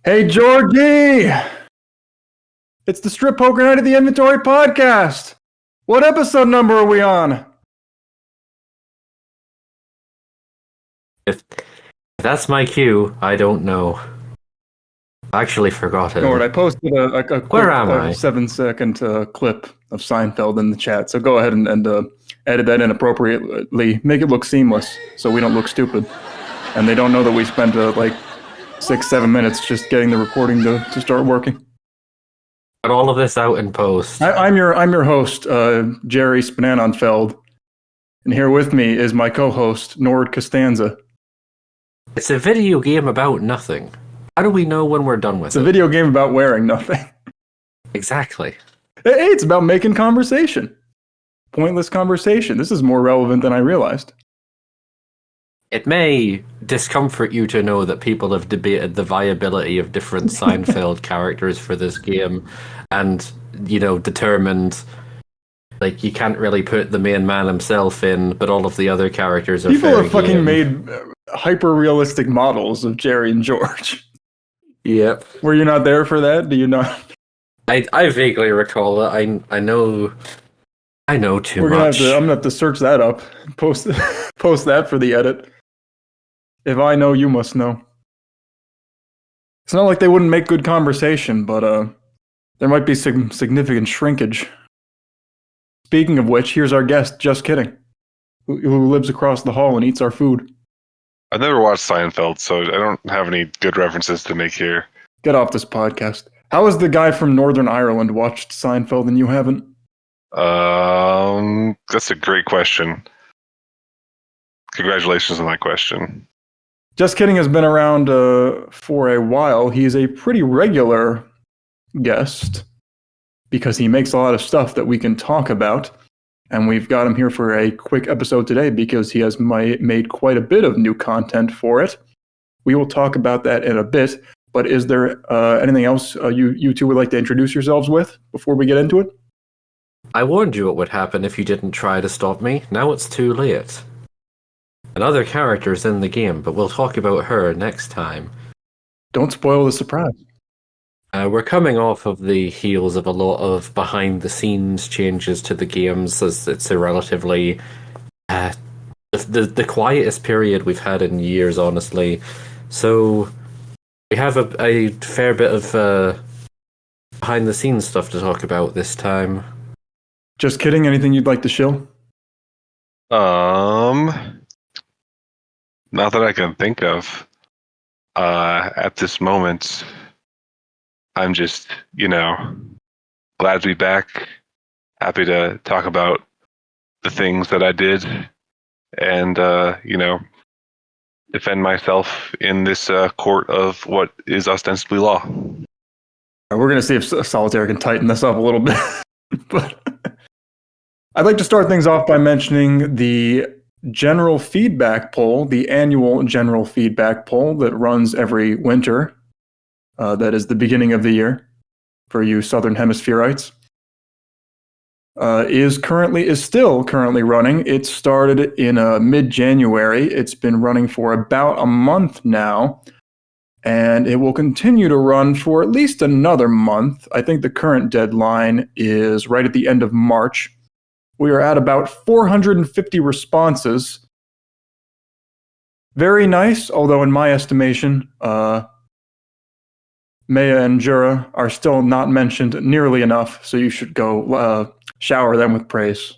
Hey, Georgie! It's the Strip Poker Night of the Inventory podcast. What episode number are we on? If that's my cue, I don't know. I actually forgot it. Nord, I posted a quick Where am I? 7-second clip of Seinfeld in the chat, so go ahead and edit that in appropriately. Make it look seamless so we don't look stupid. And they don't know that we spent like 6-7 minutes just getting the recording to start working. Got all of this out in post. I'm your host, Jerry Spnanon, and here with me is my co-host, Nord Costanza. It's a video game about nothing. How do we know when we're done with it? It's a video game about wearing nothing. Exactly. Hey, it's about making conversation. Pointless conversation. This is more relevant than I realized. It may discomfort you to know that people have debated the viability of different Seinfeld characters for this game and, determined, you can't really put the main man himself in, but all of the other characters are People have fucking game. made hyper-realistic models of Jerry and George. Yep. Were you not there for that? Do you not? I vaguely recall it. I know too much. I'm gonna have to search that up. Post that for the edit. If I know, you must know. It's not like they wouldn't make good conversation, but there might be some significant shrinkage. Speaking of which, here's our guest, JustKidding, who lives across the hall and eats our food. I've never watched Seinfeld, so I don't have any good references to make here. Get off this podcast. How has the guy from Northern Ireland watched Seinfeld and you haven't? That's a great question. Congratulations on that question. JustKidding has been around for a while. He's a pretty regular guest because he makes a lot of stuff that we can talk about. And we've got him here for a quick episode today because he has made quite a bit of new content for it. We will talk about that in a bit. But is there anything else you two would like to introduce yourselves with before we get into it? I warned you what would happen if you didn't try to stop me. Now it's too late. Another character's in the game, but we'll talk about her next time. Don't spoil the surprise. We're coming off of the heels of a lot of behind-the-scenes changes to the games, as it's a relatively the quietest period we've had in years, honestly. So we have a fair bit of behind-the-scenes stuff to talk about this time. JustKidding. Anything you'd like to shill? Not that I can think of. At this moment, I'm just, glad to be back. Happy to talk about the things that I did and, defend myself in this court of what is ostensibly law. We're going to see if Solitaire can tighten this up a little bit. But I'd like to start things off by mentioning the general feedback poll, the annual general feedback poll that runs every winter. That is the beginning of the year for you Southern Hemispherites. Is still currently running. It started in mid-January. It's been running for about a month now, and it will continue to run for at least another month. I think the current deadline is right at the end of March. We are at about 450 responses. Very nice, although in my estimation, Meia and Jura are still not mentioned nearly enough, so you should go shower them with praise.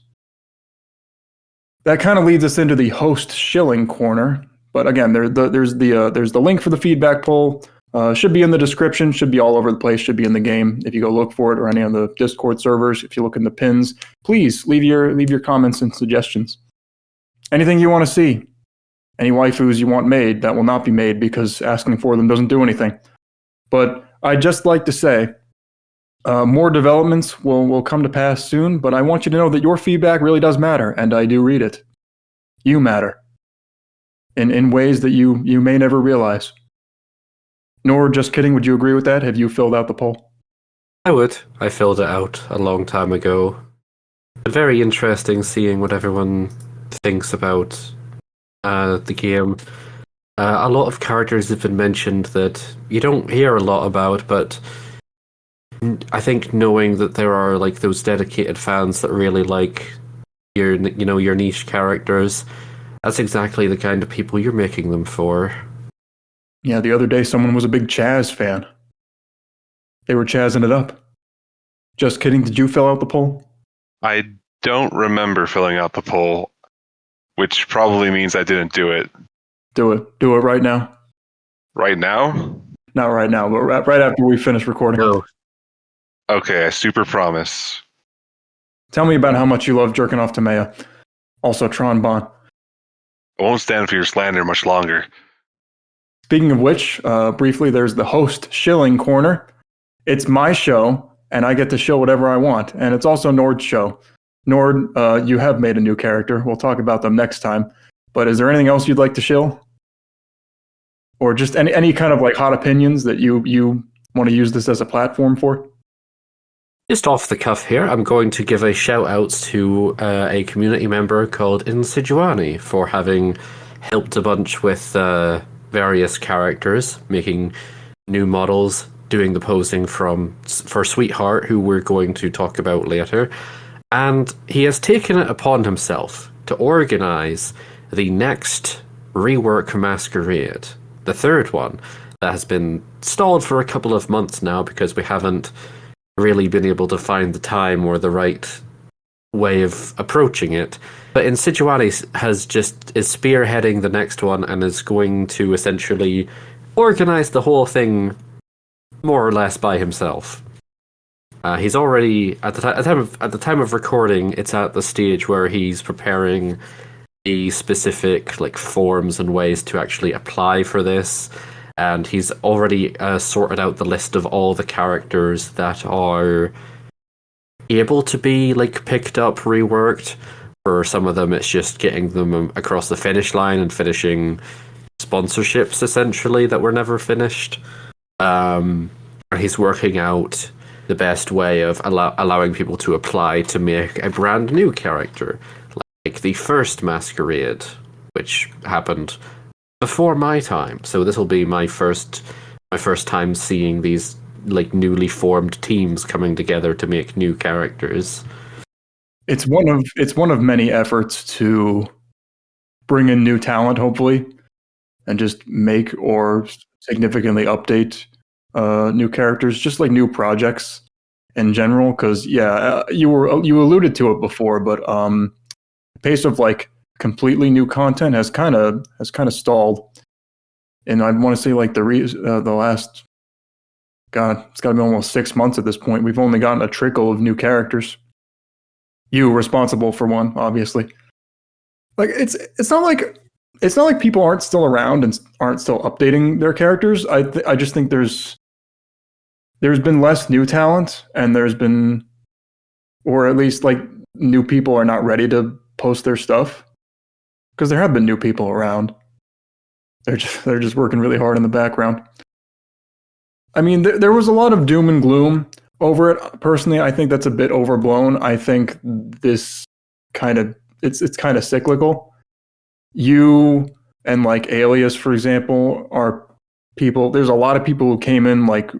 That kind of leads us into the host Shilling corner. But again, there's the link for the feedback poll. Should be in the description, should be all over the place, should be in the game. If you go look for it or any on the Discord servers, if you look in the pins, please leave your comments and suggestions. Anything you want to see, any waifus you want made that will not be made because asking for them doesn't do anything. But I'd just like to say, more developments will come to pass soon, but I want you to know that your feedback really does matter, and I do read it. You matter. In ways that you may never realize. Nor, JustKidding, would you agree with that? Have you filled out the poll? I would. I filled it out a long time ago. But very interesting seeing what everyone thinks about the game. A lot of characters have been mentioned that you don't hear a lot about, but I think knowing that there are like those dedicated fans that really like your niche characters, that's exactly the kind of people you're making them for. Yeah, the other day someone was a big Chaz fan. They were chazzing it up. Just kidding, did you fill out the poll? I don't remember filling out the poll, which probably means I didn't do it. Do it. Do it right now. Right now? Not right now, but right after we finish recording. No. Okay, I super promise. Tell me about how much you love jerking off to Meia. Also, Tron Bon. I won't stand for your slander much longer. Speaking of which, briefly, there's the host Shilling corner. It's my show, and I get to show whatever I want. And it's also Nord's show. Nord, you have made a new character. We'll talk about them next time. But is there anything else you'd like to shill? Or just any kind of like hot opinions that you want to use this as a platform for? Just off the cuff here, I'm going to give a shout out to a community member called Insidiani for having helped a bunch with various characters, making new models, doing the posing for Sweetheart, who we're going to talk about later. And he has taken it upon himself to organize the next rework Masquerade, the third one, that has been stalled for a couple of months now because we haven't really been able to find the time or the right way of approaching it. But Insidiani is spearheading the next one and is going to essentially organize the whole thing more or less by himself. He's already at the time of recording. It's at the stage where he's preparing the specific like forms and ways to actually apply for this, and he's already sorted out the list of all the characters that are able to be like picked up, reworked. For some of them, it's just getting them across the finish line and finishing sponsorships essentially that were never finished. And he's working out the best way of allowing people to apply to make a brand new character, like the first Masquerade, which happened before my time. So this will be my first time seeing these like newly formed teams coming together to make new characters. It's one of many efforts to bring in new talent, hopefully, and just make or significantly update new characters, just like new projects in general. Because you alluded to it before, but the pace of like completely new content has kind of stalled. And I want to say like the last, God, it's got to be almost 6 months at this point. We've only gotten a trickle of new characters. You responsible for one, obviously. Like it's not like people aren't still around and aren't still updating their characters. I just think there's been less new talent, and there's been, or at least like new people are not ready to post their stuff, because there have been new people around. They're just working really hard in the background. I mean, there was a lot of doom and gloom over it. Personally, I think that's a bit overblown. I think this it's kind of cyclical. You and like Alias, for example, are people. There's a lot of people who came in like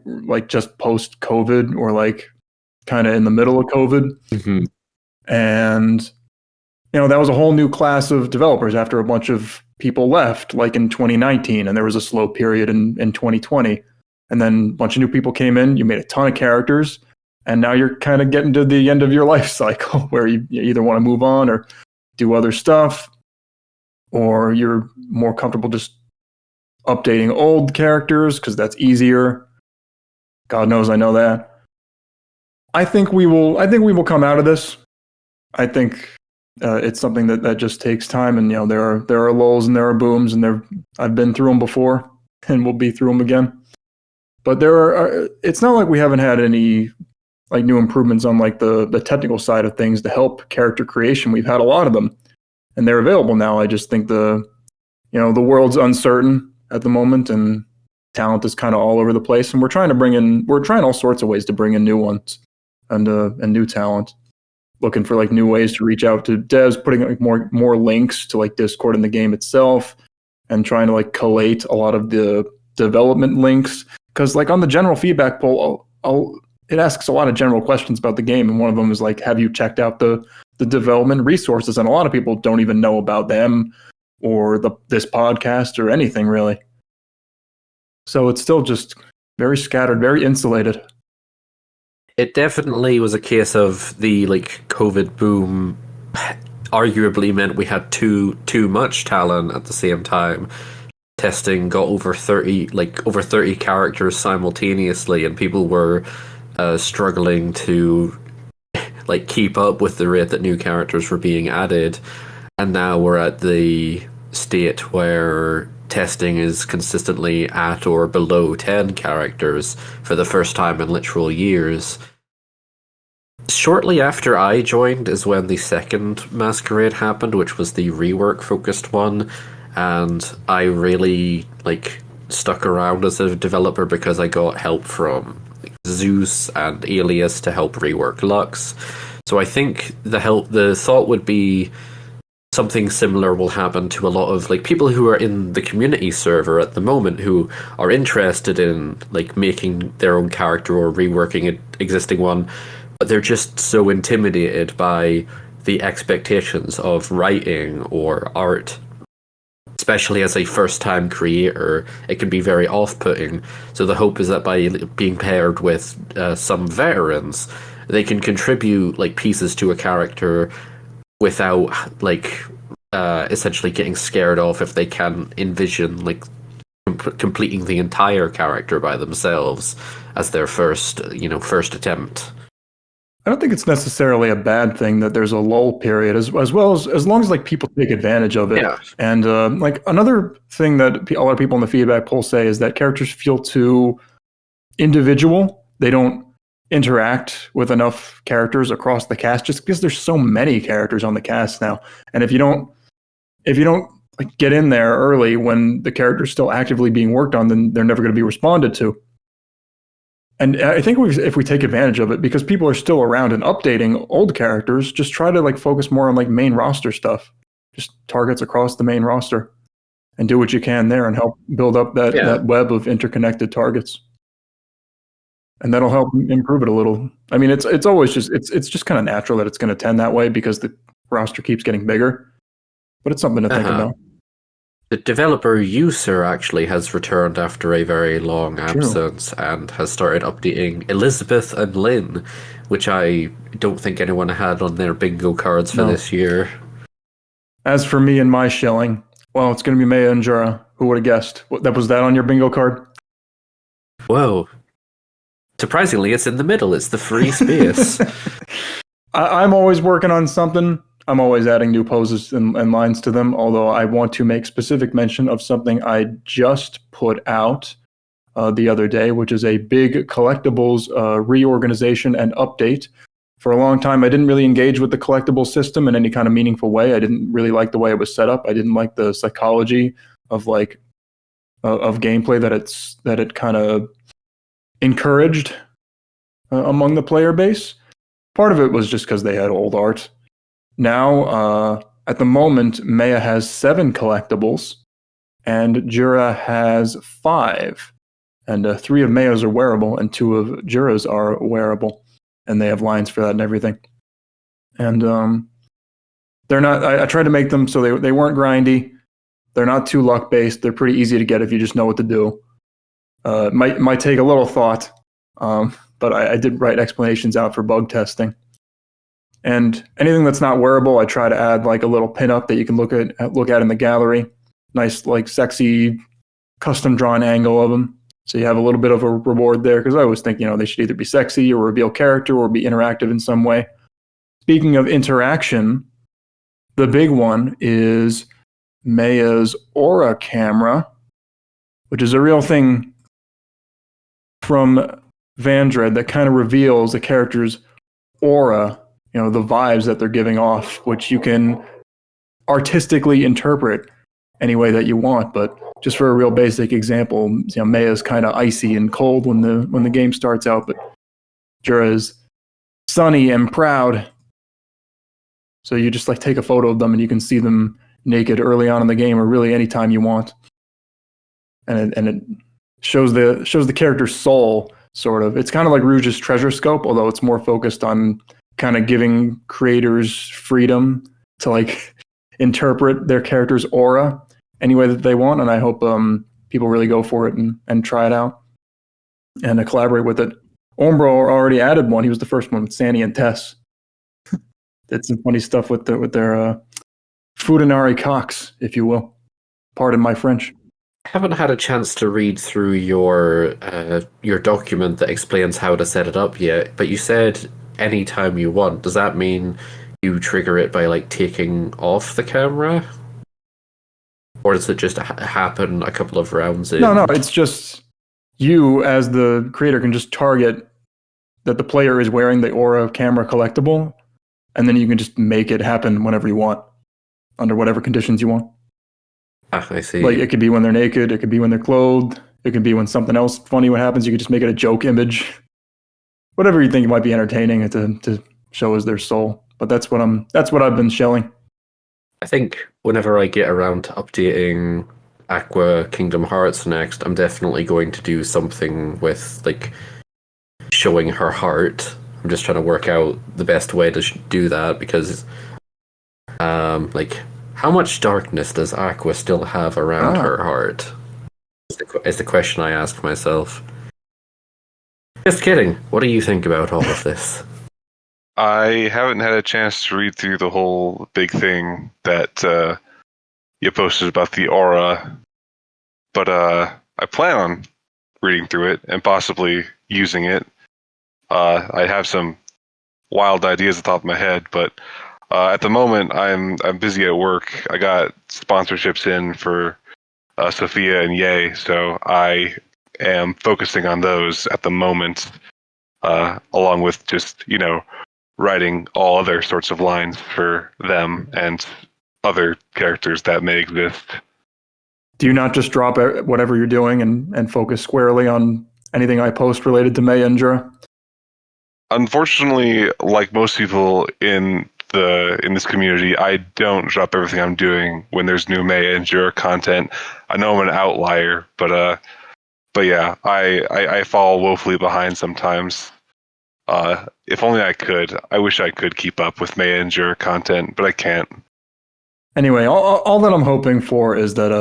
just post COVID or like kind of in the middle of COVID, and that was a whole new class of developers after a bunch of people left, like in 2019, and there was a slow period in 2020. And then a bunch of new people came in, you made a ton of characters, and now you're kind of getting to the end of your life cycle where you either want to move on or do other stuff, or you're more comfortable just updating old characters because that's easier. God knows I know that. I think we will come out of this. I think it's something that just takes time, and there are lulls and there are booms, and I've been through them before, and we'll be through them again. But it's not like we haven't had any like new improvements on like the technical side of things to help character creation. We've had a lot of them, and they're available now. I just think the world's uncertain at the moment, and talent is kind of all over the place. And we're trying all sorts of ways to bring in new ones and new talent. Looking for like new ways to reach out to devs, putting like more links to like Discord in the game itself, and trying to like collate a lot of the development links. Because like on the general feedback poll, it asks a lot of general questions about the game, and one of them is like, have you checked out the development resources? And a lot of people don't even know about them or this podcast or anything really. So it's still just very scattered, very insulated. It definitely was a case of the like COVID boom arguably meant we had too much talent at the same time. Testing got over 30 characters simultaneously, and people were struggling to like keep up with the rate that new characters were being added. And now we're at the state where testing is consistently at or below 10 characters for the first time in literal years. Shortly after I joined is when the second Masquerade happened, which was the rework focused one, and I really like stuck around as a developer because I got help from Zeus and Alias to help rework Lux. So I think the thought would be something similar will happen to a lot of like people who are in the community server at the moment who are interested in like making their own character or reworking an existing one, but they're just so intimidated by the expectations of writing or art. Especially as a first-time creator, it can be very off-putting. So the hope is that by being paired with some veterans, they can contribute like pieces to a character without like essentially getting scared off if they can envision like completing the entire character by themselves as their first attempt. I don't think it's necessarily a bad thing that there's a lull period, as well as long as like people take advantage of it. Yeah. And like another thing that a lot of people in the feedback poll say is that characters feel too individual. They don't interact with enough characters across the cast just because there's so many characters on the cast now. And if you don't like get in there early when the character's still actively being worked on, then they're never going to be responded to. And I think if we take advantage of it, because people are still around and updating old characters, just try to like focus more on like main roster stuff, just targets across the main roster, and do what you can there and help build up that web of interconnected targets. And that'll help improve it a little. I mean, it's always just it's just kind of natural that it's going to tend that way because the roster keeps getting bigger. But it's something to think about. The developer user actually has returned after a very long absence and has started updating Elizabeth and Lynn, which I don't think anyone had on their bingo cards for this year. As for me and my shilling, well, it's going to be Meia and Jura. Who would have guessed? Was that on your bingo card? Whoa. Surprisingly, it's in the middle. It's the free space. I'm always working on something. I'm always adding new poses and lines to them, although I want to make specific mention of something I just put out the other day, which is a big collectibles reorganization and update. For a long time, I didn't really engage with the collectible system in any kind of meaningful way. I didn't really like the way it was set up. I didn't like the psychology of like of gameplay that it kind of encouraged among the player base. Part of it was just because they had old art. Now, at the moment, Meia has 7 collectibles, and Jura has 5. And 3 of Meia's are wearable, and 2 of Jura's are wearable, and they have lines for that and everything. And they're not. I tried to make them so they weren't grindy. They're not too luck based. They're pretty easy to get if you just know what to do. Might take a little thought, but I did write explanations out for bug testing. And anything that's not wearable, I try to add like a little pinup that you can look at in the gallery. Nice, like sexy, custom drawn angle of them. So you have a little bit of a reward there, because I always think they should either be sexy or reveal character or be interactive in some way. Speaking of interaction, the big one is Meia's aura camera, which is a real thing from Vandred that kind of reveals the character's aura, the vibes that they're giving off, which you can artistically interpret any way that you want. But just for a real basic example, Meia's kind of icy and cold when the game starts out, but Jura is sunny and proud. So you just like take a photo of them and you can see them naked early on in the game, or really anytime you want. And it shows the character's soul, sort of. It's kind of like Rouge's treasure scope, although it's more focused on kind of giving creators freedom to like interpret their character's aura any way that they want. And I hope people really go for it and try it out and collaborate with it. Ombro already added one. He was the first one with Sandy and Tess. Did some funny stuff with their Fudanari cocks, if you will. Pardon my French. I haven't had a chance to read through your document that explains how to set it up yet, but you said anytime you want. Does that mean you trigger it by like taking off the camera? Or does it just happen a couple of rounds in? No, it's just you as the creator can just target that the player is wearing the aura camera collectible, and then you can just make it happen whenever you want, under whatever conditions you want. Ah, I see. Like, it could be when they're naked, it could be when they're clothed, it could be when something else funny what happens. You could just make it a joke image. Whatever you think might be entertaining to show as their soul. But that's what I've been shelling. I think whenever I get around to updating Aqua Kingdom Hearts next, I'm definitely going to do something with like showing her heart. I'm just trying to work out the best way to do that, because like, how much darkness does Aqua still have around her heart? Is the question I ask myself. Just kidding. What do you think about all of this? I haven't had a chance to read through the whole big thing that you posted about the aura, but I plan on reading through it and possibly using it. I have some wild ideas at the top of my head, but at the moment I'm busy at work. I got sponsorships in for Sophia and Ye, so I am focusing on those at the moment, along with just, writing all other sorts of lines for them and other characters that may exist. Do you not just drop whatever you're doing and focus squarely on anything I post related to Meia and Jura? Unfortunately, like most people in this community, I don't drop everything I'm doing when there's new Meia and Jura content. I know I'm an outlier, but yeah, I fall woefully behind sometimes. If only I could. I wish I could keep up with Meia and Jura content, but I can't. Anyway, all that I'm hoping for is that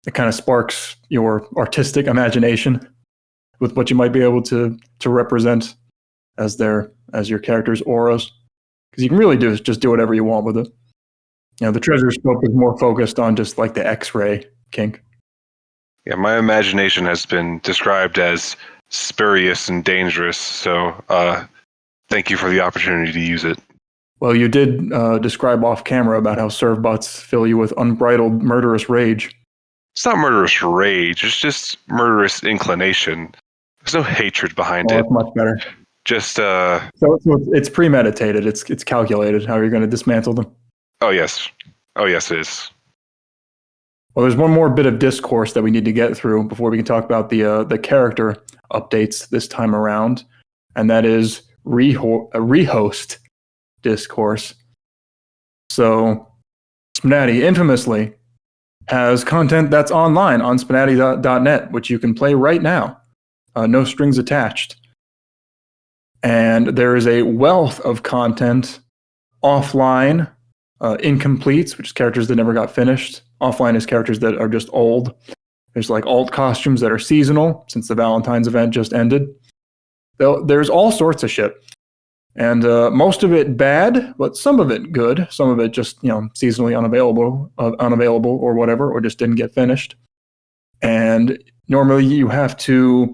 it kind of sparks your artistic imagination with what you might be able to represent as your character's auras, because you can really just do whatever you want with it. The treasure scope is more focused on just like the X-ray kink. Yeah, my imagination has been described as spurious and dangerous, so thank you for the opportunity to use it. Well, you did describe off camera about how servbots fill you with unbridled murderous rage. It's not murderous rage, it's just murderous inclination. There's no hatred behind it. That's much better. Just so it's premeditated, it's calculated how you're going to dismantle them. Oh yes, it is. Well, there's one more bit of discourse that we need to get through before we can talk about the character updates this time around, and that is Rehost Discourse. So, SPNatI infamously has content that's online on spnati.net, which you can play right now, no strings attached. And there is a wealth of content offline, incompletes, which is characters that never got finished. Offline is characters that are just old. There's like alt costumes that are seasonal, since the Valentine's event just ended. There's all sorts of shit. And most of it bad, but some of it good. Some of it just, seasonally unavailable or whatever, or just didn't get finished. And normally you have to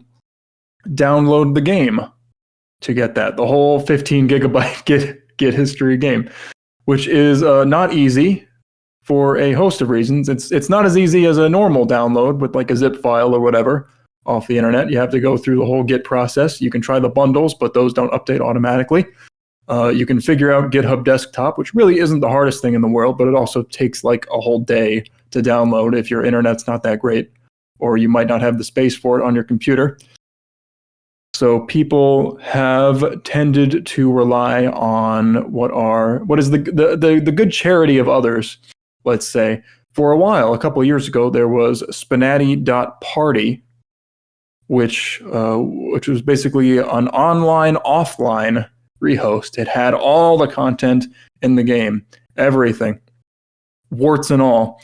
download the game to get that. The whole 15 gigabyte get history game, which is not easy for a host of reasons. It's not as easy as a normal download with like a zip file or whatever off the internet. You have to go through the whole Git process. You can try the bundles, but those don't update automatically. You can figure out GitHub Desktop, which really isn't the hardest thing in the world, but it also takes like a whole day to download if your internet's not that great, or you might not have the space for it on your computer. So people have tended to rely on what is the good charity of others let's say. For a while, a couple of years ago, there was SPNatI.party, which was basically an online, offline rehost. It had all the content in the game, everything, warts and all.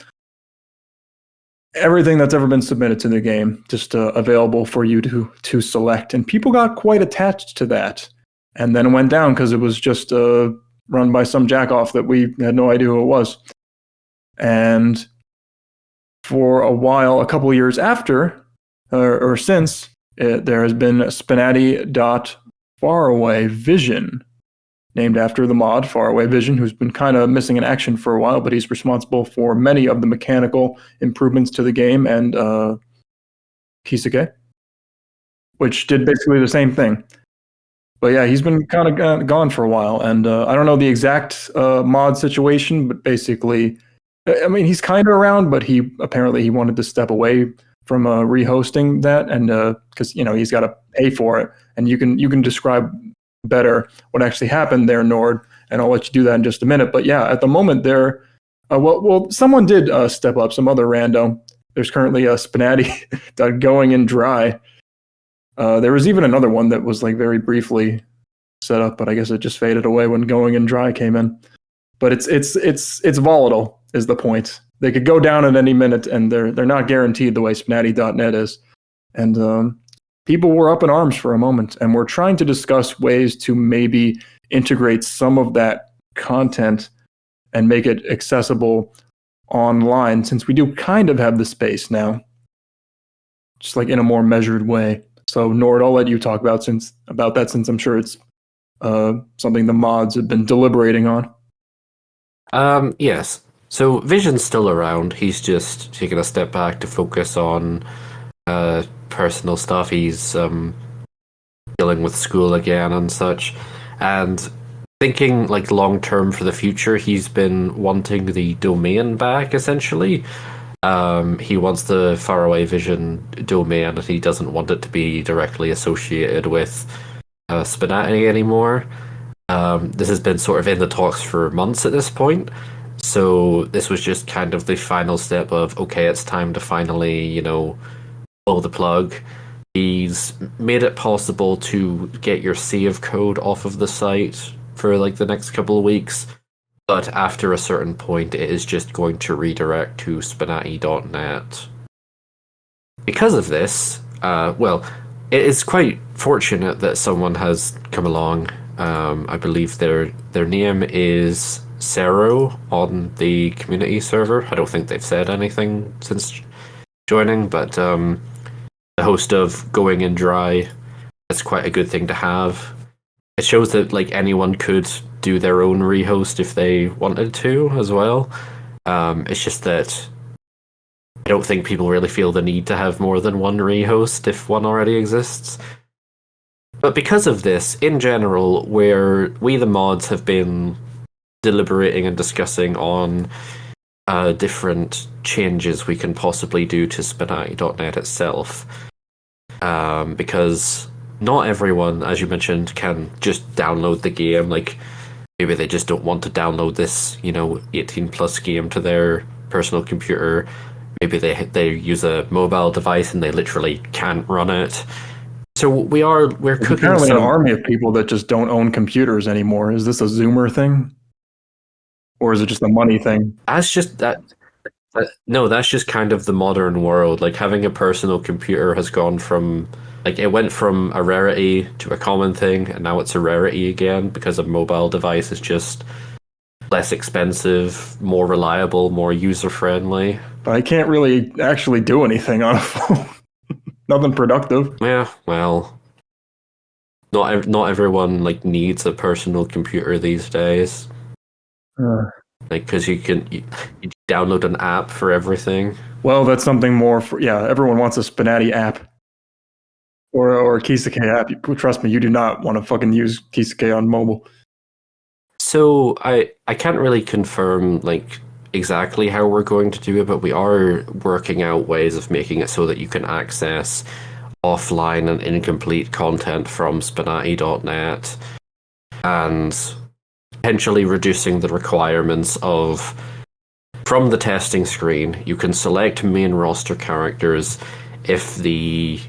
Everything that's ever been submitted to the game, just available for you to select. And people got quite attached to that. And then it went down because it was just run by some jackoff that we had no idea who it was. And for a while, a couple of years after, or since, there has been SPNatI.faraway Vision, named after the mod Faraway Vision, who's been kind of missing in action for a while, but he's responsible for many of the mechanical improvements to the game, and Caskett, which did basically the same thing. But yeah, he's been kind of gone for a while, and I don't know the exact mod situation, but basically, I mean, he's kind of around, but he wanted to step away from rehosting that, and because he's got to pay for it, and you can describe better what actually happened there, Nord, and I'll let you do that in just a minute. But yeah, at the moment there, someone did step up, some other rando. There's currently a SPNatI going in dry. There was even another one that was like very briefly set up, but I guess it just faded away when going in dry came in. But it's volatile is the point. They could go down at any minute, and they're not guaranteed the way SPNatI.net is. And people were up in arms for a moment, and we're trying to discuss ways to maybe integrate some of that content and make it accessible online, since we do kind of have the space now, just like in a more measured way. So Nord, I'll let you talk about that, since I'm sure it's something the mods have been deliberating on. Yes. So Vision's still around. He's just taking a step back to focus on personal stuff. He's dealing with school again and such. And thinking like long term for the future, he's been wanting the domain back, essentially. He wants the Faraway Vision domain, and he doesn't want it to be directly associated with SPNatI anymore. This has been sort of in the talks for months at this point. So this was just kind of the final step of, okay, it's time to finally, pull the plug. He's made it possible to get your save code off of the site for like the next couple of weeks. But after a certain point, it is just going to redirect to SPNatI.net. Because of this, it is quite fortunate that someone has come along. I believe their name is Zero on the community server. I don't think they've said anything since joining, but the host of Going in Dry, that's quite a good thing to have. It shows that like anyone could do their own rehost if they wanted to as well. It's just that I don't think people really feel the need to have more than one rehost if one already exists. But because of this, in general, where we the mods have been deliberating and discussing on different changes we can possibly do to SPNatI.net itself, because not everyone, as you mentioned, can just download the game. Like, maybe they just don't want to download this, 18 plus game to their personal computer. Maybe they use a mobile device and they literally can't run it. So we're cooking apparently an army of people that just don't own computers anymore. Is this a Zoomer thing? Or is it just a money thing? That's just that. No, that's just kind of the modern world. Like, having a personal computer has gone from, like, it went from a rarity to a common thing, and now it's a rarity again because a mobile device is just less expensive, more reliable, more user-friendly. But I can't really actually do anything on a phone. Nothing productive. Yeah, well, not everyone like needs a personal computer these days. Like, because you download an app for everything. Well, that's something more for, everyone wants a SPNatI app. Or a Caskett app. Trust me, you do not want to fucking use Caskett on mobile. So I can't really confirm like exactly how we're going to do it, but we are working out ways of making it so that you can access offline and incomplete content from SPNatI.net, and potentially reducing the requirements of from the testing screen, you can select main roster characters if the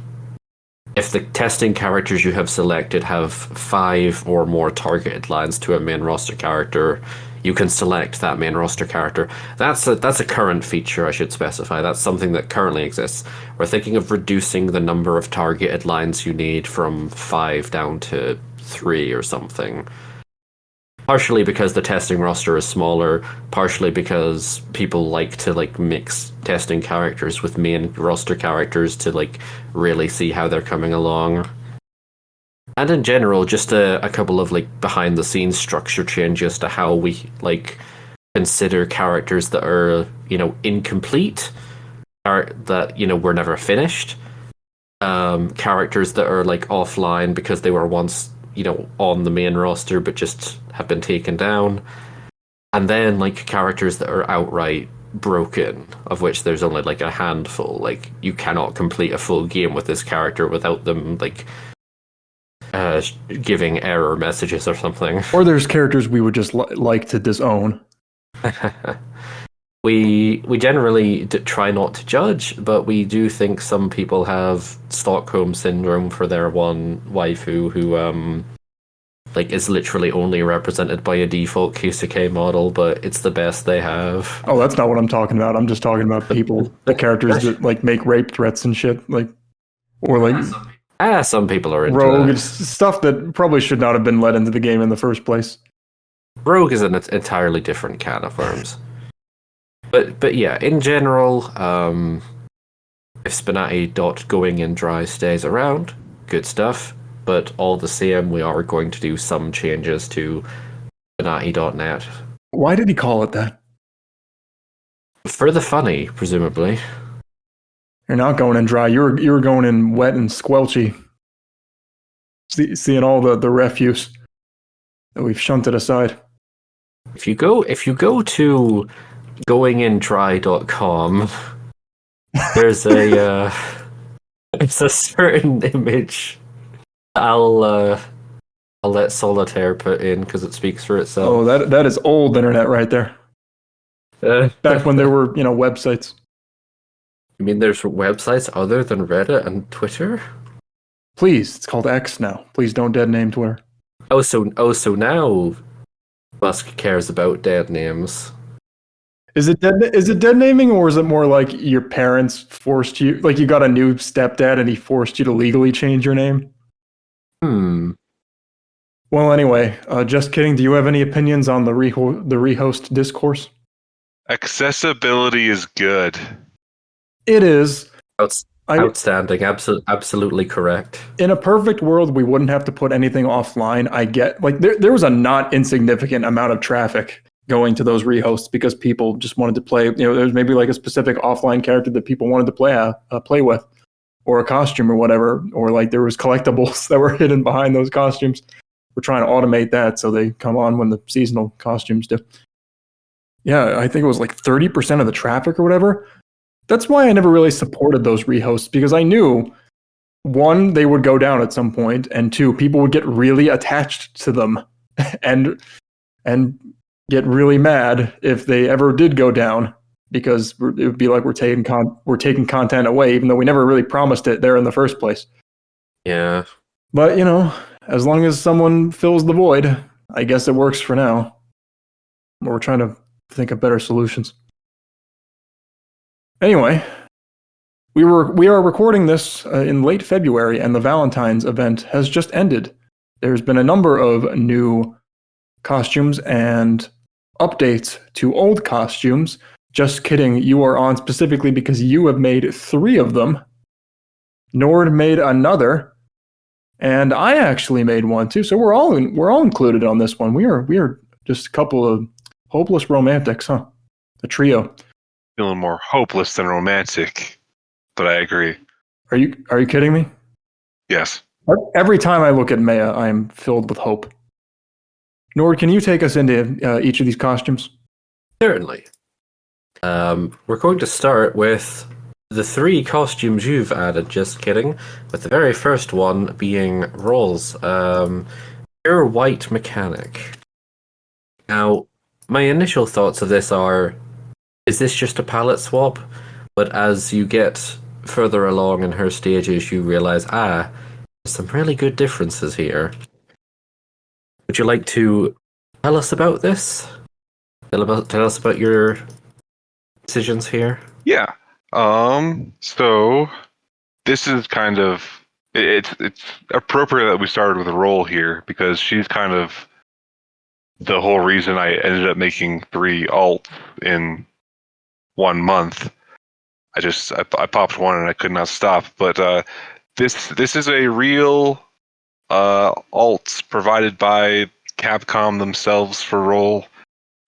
testing characters you have selected have 5 or more targeted lines to a main roster character. You can select that main roster character. That's a current feature, I should specify. That's something that currently exists. We're thinking of reducing the number of targeted lines you need from 5 down to 3 or something. Partially because the testing roster is smaller, partially because people like to mix testing characters with main roster characters to really see how they're coming along. And in general, just a couple of behind the scenes structure changes to how we consider characters that are incomplete, or that were never finished. Characters that are offline because they were once on the main roster but just have been taken down, and then characters that are outright broken, of which there's only a handful. You cannot complete a full game with this character without them giving error messages or something. Or there's characters we would just like to disown. We generally try not to judge, but we do think some people have Stockholm syndrome for their one waifu who is literally only represented by a default Kisuke model, but it's the best they have. Oh, that's not what I'm talking about. I'm just talking about the characters that make rape threats and shit, some people are into rogue. that. It's stuff that probably should not have been let into the game in the first place. Rogue is an entirely different can of worms. But yeah, in general, if SPNatI going in dry stays around, good stuff. But all the same, we are going to do some changes to SPNatI.net. Why did he call it that? For the funny, presumably. You're not going in dry. You were going in wet and squelchy. Seeing all the refuse that we've shunted aside. If you go to goingindry.com, there's a certain image I'll let Solitaire put in because it speaks for itself. Oh, that is old internet right there. Back when there were websites. You mean there's websites other than Reddit and Twitter? Please, it's called X now. Please don't dead name Twitter. So now Musk cares about dead names. Is it dead naming, or is it more like your parents forced you, you got a new stepdad and he forced you to legally change your name? Well, anyway, just kidding. Do you have any opinions on the Rehost Discourse? Accessibility is good. It is. Outstanding. Absolutely correct. In a perfect world, we wouldn't have to put anything offline. I get there was a not insignificant amount of traffic going to those rehosts because people just wanted to play. There's maybe a specific offline character that people wanted to play with, or a costume or whatever, or there was collectibles that were hidden behind those costumes. We're trying to automate that so they come on when the seasonal costumes do. Yeah, I think it was 30% of the traffic or whatever. That's why I never really supported those rehosts, because I knew, one, they would go down at some point, and two, people would get really attached to them and get really mad if they ever did go down, because it would be like we're taking content away, even though we never really promised it there in the first place. Yeah. But, as long as someone fills the void, I guess it works for now. We're trying to think of better solutions. Anyway, we are recording this in late February, and the Valentine's event has just ended. There's been a number of new costumes and updates to old costumes. Just kidding, you are on specifically because you have made 3 of them. Nord made another, and I actually made one too. So we're all included on this one. We are just a couple of hopeless romantics, huh? A trio. Feeling more hopeless than romantic, but I agree. Are you kidding me? Yes. Every time I look at Meia, I am filled with hope. Nord, can you take us into each of these costumes? Certainly. We're going to start with the 3 costumes you've added, just kidding, with the very first one being Rolls, pure white mechanic. Now, my initial thoughts of this are, is this just a palette swap? But as you get further along in her stages, you realize, there's some really good differences here. Would you like to tell us about this? Tell us about your decisions here? Yeah. So this is kind of it's appropriate that we started with a role here because she's kind of the whole reason I ended up making 3 alts in 1 month. I popped one and I could not stop. But this is a real alt provided by Capcom themselves for role.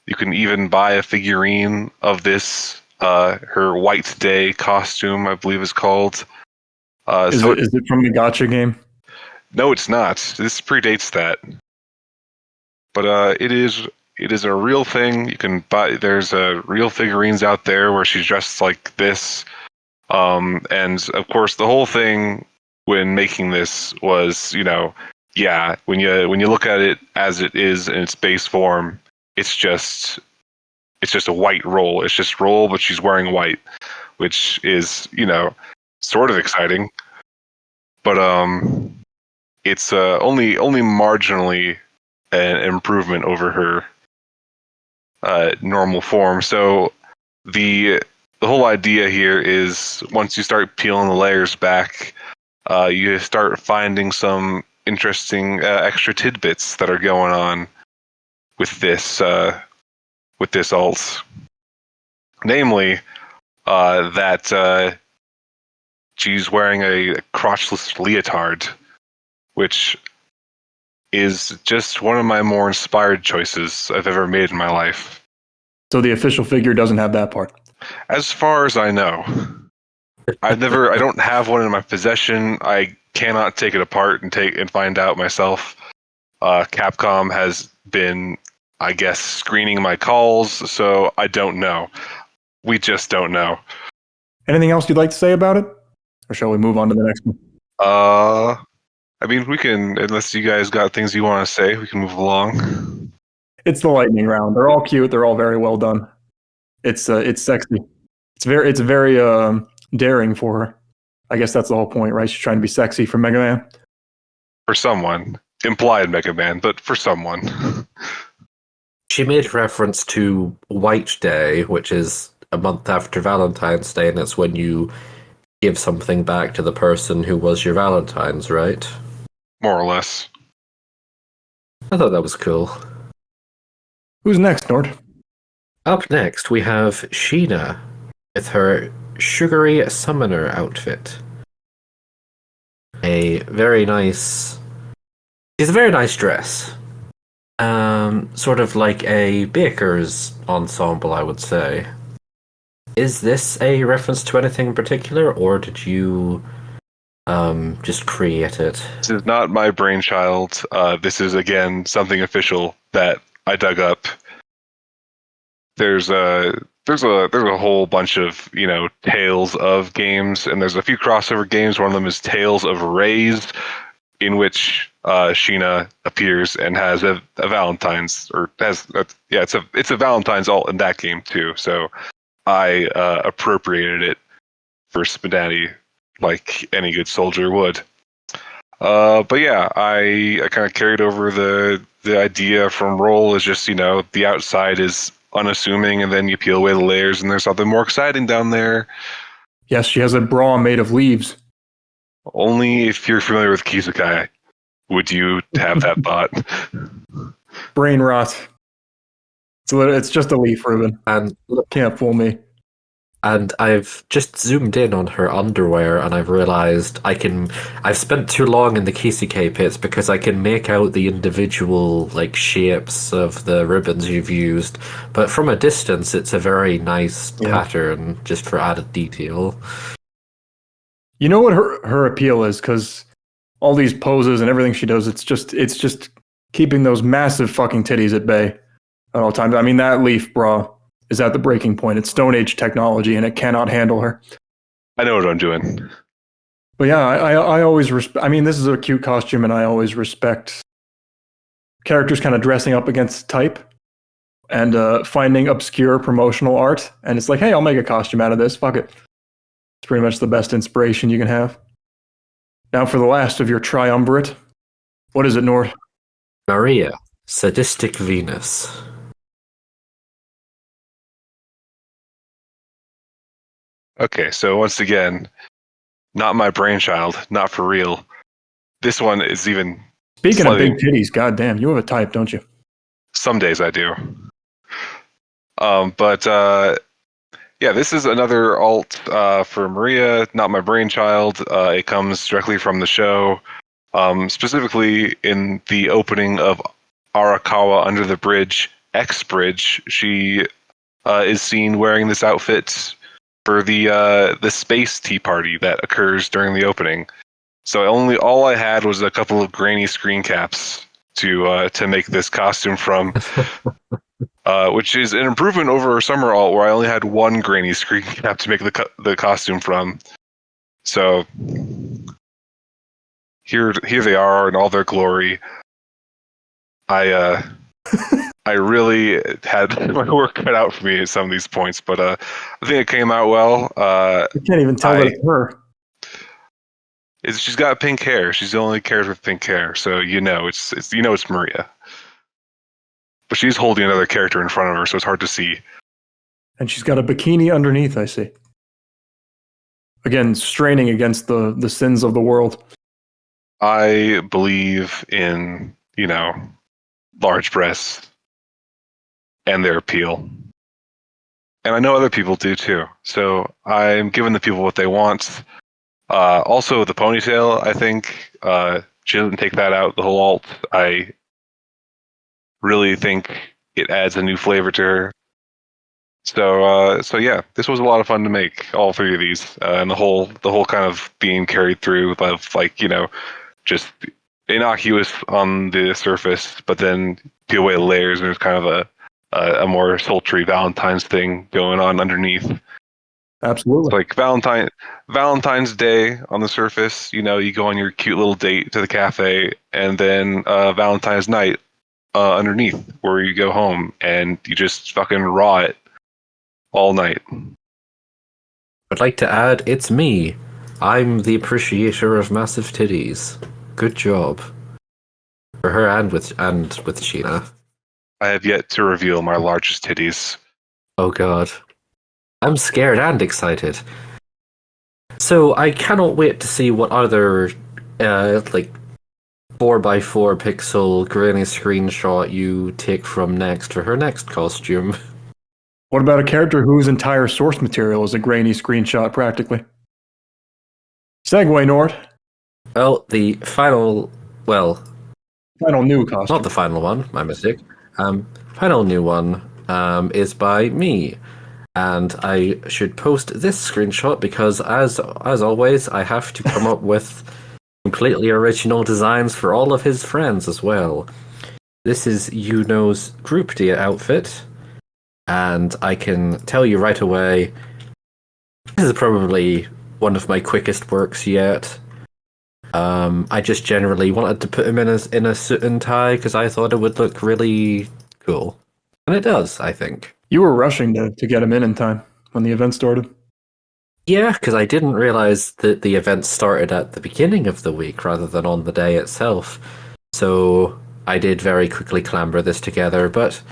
You can even buy a figurine of this. Her White Day costume, I believe, is called. Is it from the Gacha game? No, it's not. This predates that. But it is a real thing. You can buy. There's real figurines out there where she's dressed like this. And of course, the whole thing when making this was, when you look at it as it is in its base form, it's just a white roll. It's just roll, but she's wearing white, which is, sort of exciting. But it's only marginally an improvement over her normal form. So the whole idea here is once you start peeling the layers back, you start finding some interesting extra tidbits that are going on with this alt. Namely, that she's wearing a crotchless leotard, which is just one of my more inspired choices I've ever made in my life. So the official figure doesn't have that part? As far as I know. I don't have one in my possession. I cannot take it apart and find out myself. Capcom has been, I guess, screening my calls, so I don't know. We just don't know. Anything else you'd like to say about it? Or shall we move on to the next one? I mean, we can, unless you guys got things you want to say, we can move along. It's the lightning round. They're all cute. They're all very well done. It's sexy. It's very daring for her. I guess that's the whole point, right? She's trying to be sexy for Mega Man. For someone. Implied Mega Man, but for someone. She made reference to White Day, which is a month after Valentine's Day, and it's when you give something back to the person who was your Valentine's, right? More or less. I thought that was cool. Who's next, Nord? Up next, we have Sheena with her Sugary Summoner outfit. It's a very nice dress. Sort of like a baker's ensemble, I would say. Is this a reference to anything in particular, or did you just create it? This is not my brainchild. This is, again, something official that I dug up. There's a whole bunch of, Tales of games, and there's a few crossover games. One of them is Tales of Raised, in which Sheena appears and has a Valentine's, it's a Valentine's alt in that game too. So I appropriated it for SPNatI like any good soldier would. But yeah, I kind of carried over the idea from Roll is just, the outside is unassuming and then you peel away the layers and there's something more exciting down there. Yes, she has a bra made of leaves. Only if you're familiar with Kizukai would you have that thought. Brain rot. It's just a leaf, Ruben. And can't fool me. And I've just zoomed in on her underwear, and I've realized I've spent too long in the Kisuke pits because I can make out the individual shapes of the ribbons you've used, but from a distance, it's a very nice pattern just for added detail. You know what her appeal is, because all these poses and everything she does, it's just keeping those massive fucking titties at bay at all times. I mean, that leaf bra is at the breaking point. It's Stone Age technology, and it cannot handle her. I know what I'm doing. But yeah, I always respect. I mean, this is a cute costume, and I always respect characters kind of dressing up against type. and finding obscure promotional art. And it's like, hey, I'll make a costume out of this. Fuck it. It's pretty much the best inspiration you can have. Now for the last of your triumvirate. What is it, Nord? Maria, Sadistic Venus. Okay, so once again, not my brainchild, not for real. This one is even... Speaking of big titties, goddamn, you have a type, don't you? Some days I do. Yeah, this is another alt for Maria, not my brainchild. It comes directly from the show. Specifically in the opening of Arakawa Under the Bridge, X Bridge, she is seen wearing this outfit for the space tea party that occurs during the opening. So all I had was a couple of grainy screen caps to make this costume from, which is an improvement over Summer Alt, where I only had one grainy screen cap to make the costume from. So here they are in all their glory. I really had my work cut out for me at some of these points, but I think it came out well. You can't even tell that it's her. She's got pink hair. She's the only character with pink hair, so it's Maria. But she's holding another character in front of her, so it's hard to see. And she's got a bikini underneath, I see. Again, straining against the sins of the world. I believe in, large breasts and their appeal. And I know other people do too. So I'm giving the people what they want. Also, the ponytail, I think, she doesn't take that out, the whole alt. I really think it adds a new flavor to her. So yeah, this was a lot of fun to make, all three of these. And the whole kind of being carried through of just innocuous on the surface, but then peel away the layers and there's kind of a more sultry Valentine's thing going on underneath. Absolutely. It's like Valentine's Day on the surface, you go on your cute little date to the cafe, and then Valentine's night underneath, where you go home and you just fucking raw it all night. I'd like to add, it's me. I'm the appreciator of massive titties. Good job. For her and with Sheena. I have yet to reveal my largest titties. Oh god. I'm scared and excited. So I cannot wait to see what other 4x4 pixel grainy screenshot you take from next for her next costume. What about a character whose entire source material is a grainy screenshot, practically? Segue, Nord. Well, the final new costume. Not the final one, my mistake. Final new one is by me. And I should post this screenshot because, as always, I have to come up with completely original designs for all of his friends as well. This is Yuno's group day outfit, and I can tell you right away, this is probably one of my quickest works yet. I just generally wanted to put him in a suit and tie because I thought it would look really cool. And it does, I think. You were rushing to get him in time when the event started. Yeah, because I didn't realize that the event started at the beginning of the week rather than on the day itself. So I did very quickly clamber this together, but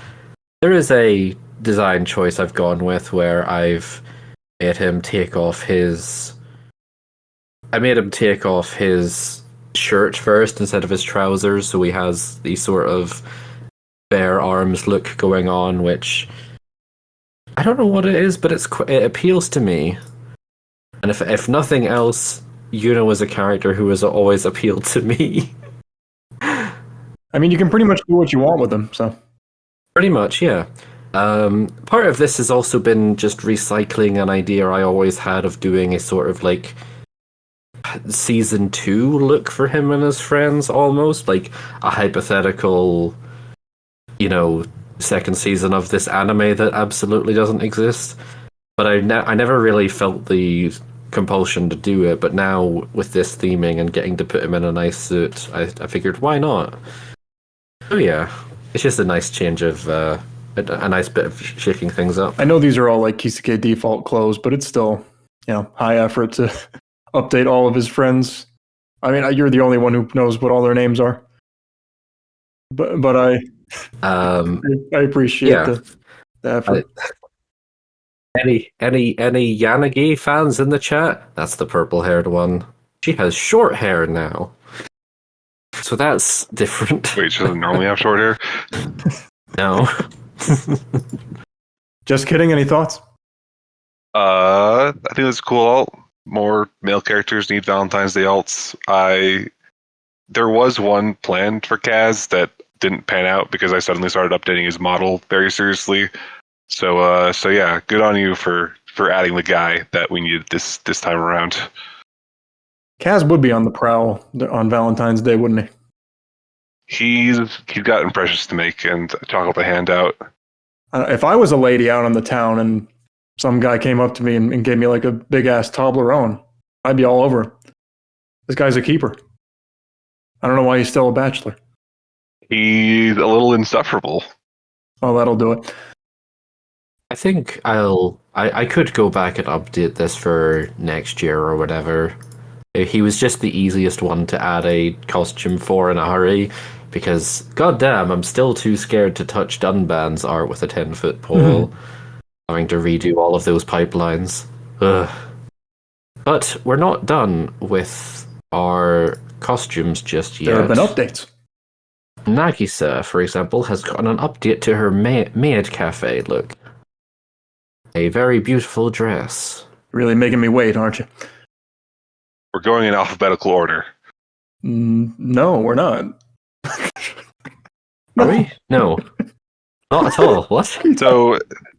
there is a design choice I've gone with where I've made him take off his... I made him take off his shirt first instead of his trousers, so he has the sort of bare arms look going on, which... I don't know what it is, but it appeals to me. And if nothing else, Yuno is a character who has always appealed to me. I mean, you can pretty much do what you want with them, so... Pretty much, yeah. Part of this has also been just recycling an idea I always had of doing a sort of, season 2 look for him and his friends, almost. Like, a hypothetical, second season of this anime that absolutely doesn't exist. But I never really felt the compulsion to do it, but now with this theming and getting to put him in a nice suit, I figured, why not? Oh yeah, it's just a nice change of a nice bit of shaking things up. I know these are all like Kisuke default clothes, but it's still, high effort to update all of his friends. I mean, you're the only one who knows what all their names are. But I appreciate the effort. Any Yanagi fans in the chat? That's the purple-haired one. She has short hair now, so that's different. Wait, she doesn't normally have short hair? No. Just kidding. Any thoughts? I think that's a cool alt. More male characters need Valentine's Day alts. There was one planned for Kaz that didn't pan out because I suddenly started updating his model very seriously. So yeah, good on you for adding the guy that we needed this time around. Kaz would be on the prowl on Valentine's Day, wouldn't he? He's got impressions to make and chocolate to hand out. If I was a lady out on the town and some guy came up to me and gave me like a big ass Toblerone, I'd be all over it. This guy's a keeper. I don't know why he's still a bachelor. He's a little insufferable. Oh, that'll do it. I think I could go back and update this for next year or whatever. He was just the easiest one to add a costume for in a hurry, because goddamn, I'm still too scared to touch Dunban's art with a 10-foot pole, having to redo all of those pipelines. Ugh. But we're not done with our costumes just yet. There have been updates. Nagisa, for example, has gotten an update to her Maid cafe look. A very beautiful dress. Really making me wait, aren't you? We're going in alphabetical order. No, we're not. Are we? No. Not at all. What?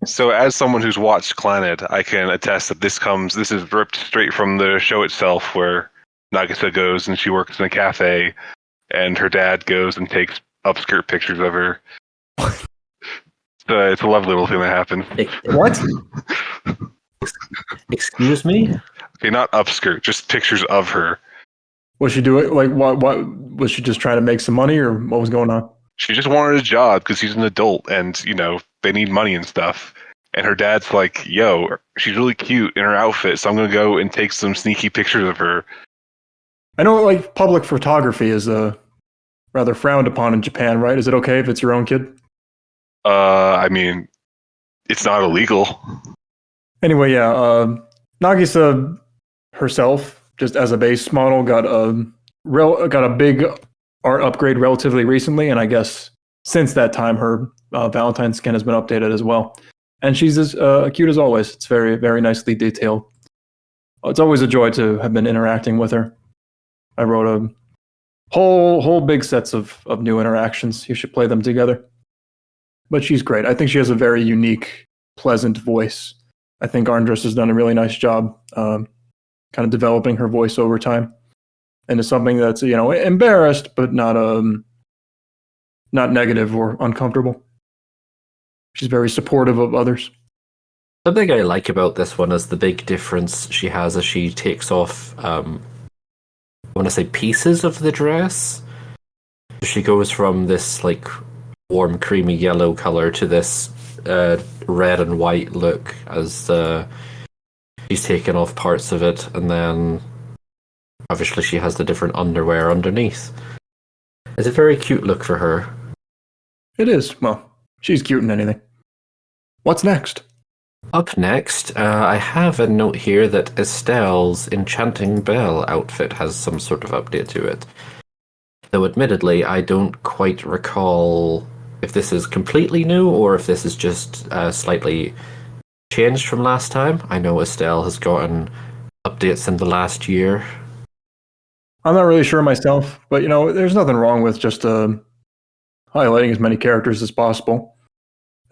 So as someone who's watched Clannad, I can attest that this is ripped straight from the show itself, where Nagisa goes and she works in a cafe, and her dad goes and takes upskirt pictures of her. It's a lovely little thing that happens. What? Excuse me? Okay, not upskirt, just pictures of her. Was she doing like what was she just trying to make some money, or what was going on? She just wanted a job because she's an adult and, they need money and stuff. And her dad's like, yo, she's really cute in her outfit, so I'm going to go and take some sneaky pictures of her. I know like public photography is rather frowned upon in Japan, right? Is it okay if it's your own kid? I mean, it's not illegal. Anyway, yeah, Nagisa herself, just as a base model, got a big art upgrade relatively recently, and I guess since that time, her Valentine skin has been updated as well. And she's as cute as always. It's very, very nicely detailed. It's always a joy to have been interacting with her. I wrote a whole big sets of new interactions. You should play them together. But she's great. I think she has a very unique, pleasant voice. I think Arndris has done a really nice job kind of developing her voice over time into something that's, embarrassed, but not negative or uncomfortable. She's very supportive of others. Something I like about this one is the big difference she has as she takes off, I want to say pieces of the dress. She goes from this like warm creamy yellow color to this red and white look as she's taken off parts of it, and then obviously she has the different underwear underneath. It's a very cute look for her. It is. Well, she's cute in anything. What's next? Up next, I have a note here that Estelle's Enchanting Belle outfit has some sort of update to it. Though admittedly, I don't quite recall if this is completely new or if this is just slightly changed from last time. I know Estelle has gotten updates in the last year. I'm not really sure myself, but there's nothing wrong with just highlighting as many characters as possible.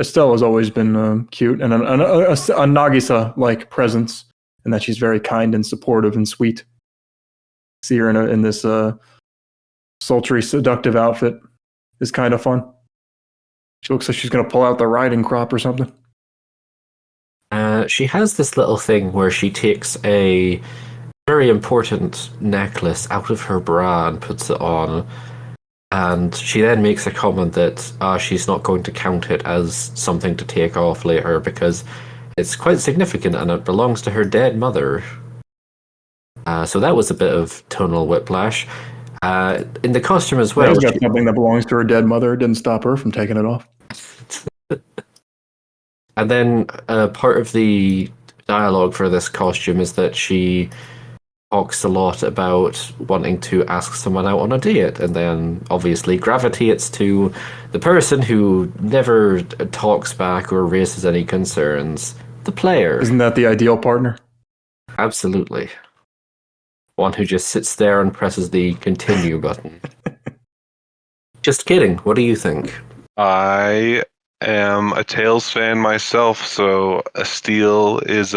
Estelle has always been cute and a Nagisa-like presence, in that she's very kind and supportive and sweet. See her in this sultry, seductive outfit is kind of fun. She looks like she's going to pull out the riding crop or something. She has this little thing where she takes a very important necklace out of her bra and puts it on. And she then makes a comment that she's not going to count it as something to take off later because it's quite significant and it belongs to her dead mother. So that was a bit of tonal whiplash. In the costume as well. May's got something that belongs to her dead mother. It didn't stop her from taking it off. And then part of the dialogue for this costume is that she talks a lot about wanting to ask someone out on a date, and then obviously gravitates to the person who never talks back or raises any concerns, the player. Isn't that the ideal partner? Absolutely. One who just sits there and presses the continue button. Just kidding. What do you think? I am a Tales fan myself, so Estelle is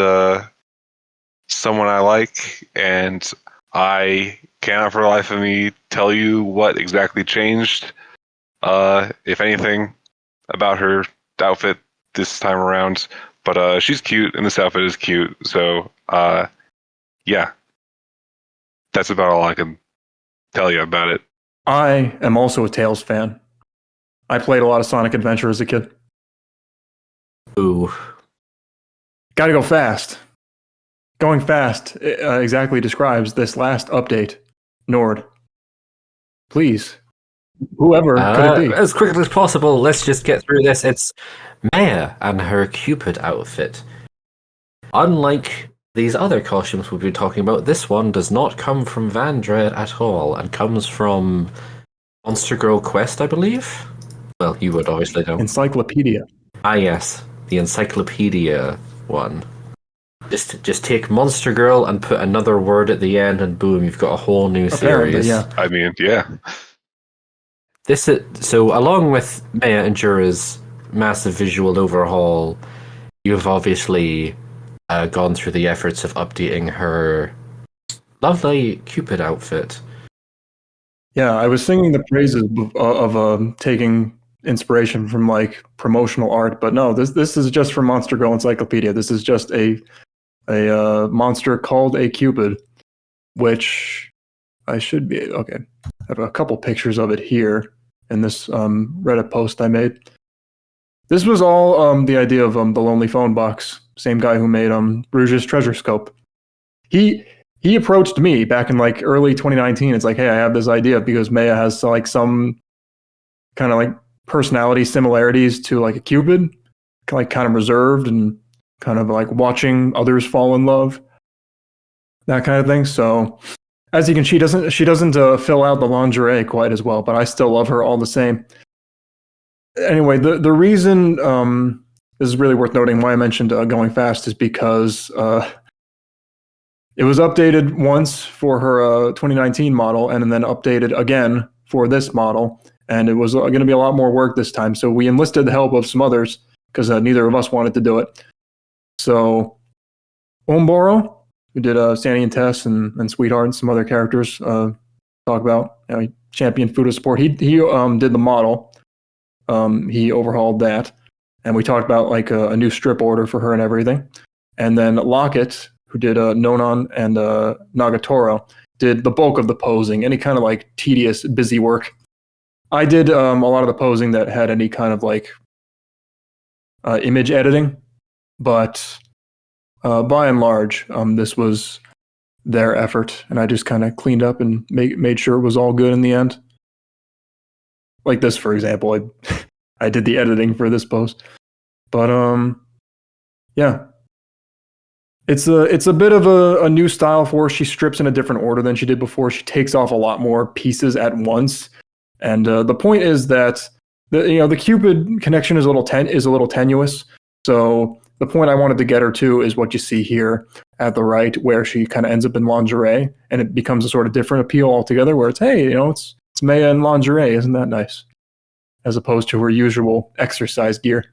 someone I like, and I cannot for the life of me tell you what exactly changed, if anything, about her outfit this time around. But she's cute, and this outfit is cute, so yeah. That's about all I can tell you about it. I am also a Tales fan. I played a lot of Sonic Adventure as a kid. Ooh. Gotta go fast. Going fast exactly describes this last update. Nord. Please. Whoever could it be? As quickly as possible, let's just get through this. It's Meia and her Cupid outfit. Unlike these other costumes we've been talking about, this one does not come from Vandred at all, and comes from Monster Girl Quest, I believe? Well, you would obviously know. Encyclopedia. Ah, yes. The Encyclopedia one. Just take Monster Girl and put another word at the end, and boom, you've got a whole new series. Yeah. I mean, yeah. So along with Meia and Jura's massive visual overhaul, you've obviously gone through the efforts of updating her lovely Cupid outfit. Yeah, I was singing the praises of taking inspiration from like promotional art, but no, this is just from Monster Girl Encyclopedia. This is just a monster called a Cupid, which I should be okay. I have a couple pictures of it here in this Reddit post I made. This was all the idea of the Lonely Phone Box. Same guy who made Bruges Treasure Scope. He approached me back in like early 2019. It's like, hey, I have this idea because Meia has like some kind of like personality similarities to like a Cupid, kind of reserved and kind of like watching others fall in love, that kind of thing. So as you can, she doesn't fill out the lingerie quite as well, but I still love her all the same. Anyway, the reason this is really worth noting why I mentioned going fast is because it was updated once for her 2019 model and then updated again for this model. And it was going to be a lot more work this time. So we enlisted the help of some others because neither of us wanted to do it. So Omboro, who did Sandy and Tess and Sweetheart and some other characters talk about, champion food support. He did the model. He overhauled that. And we talked about like a new strip order for her and everything. And then Lockett, who did Nonon and Nagatoro, did the bulk of the posing, any kind of like tedious, busy work. I did a lot of the posing that had any kind of like image editing, but by and large, this was their effort, and I just kind of cleaned up and made sure it was all good in the end. Like this, for example, I did the editing for this post, but yeah. It's a bit of a new style for her. She strips in a different order than she did before. She takes off a lot more pieces at once. And the point is that the Cupid connection is a little tenuous. So the point I wanted to get her to is what you see here at the right, where she kind of ends up in lingerie, and it becomes a sort of different appeal altogether. Where it's it's Meia in lingerie, isn't that nice? As opposed to her usual exercise gear.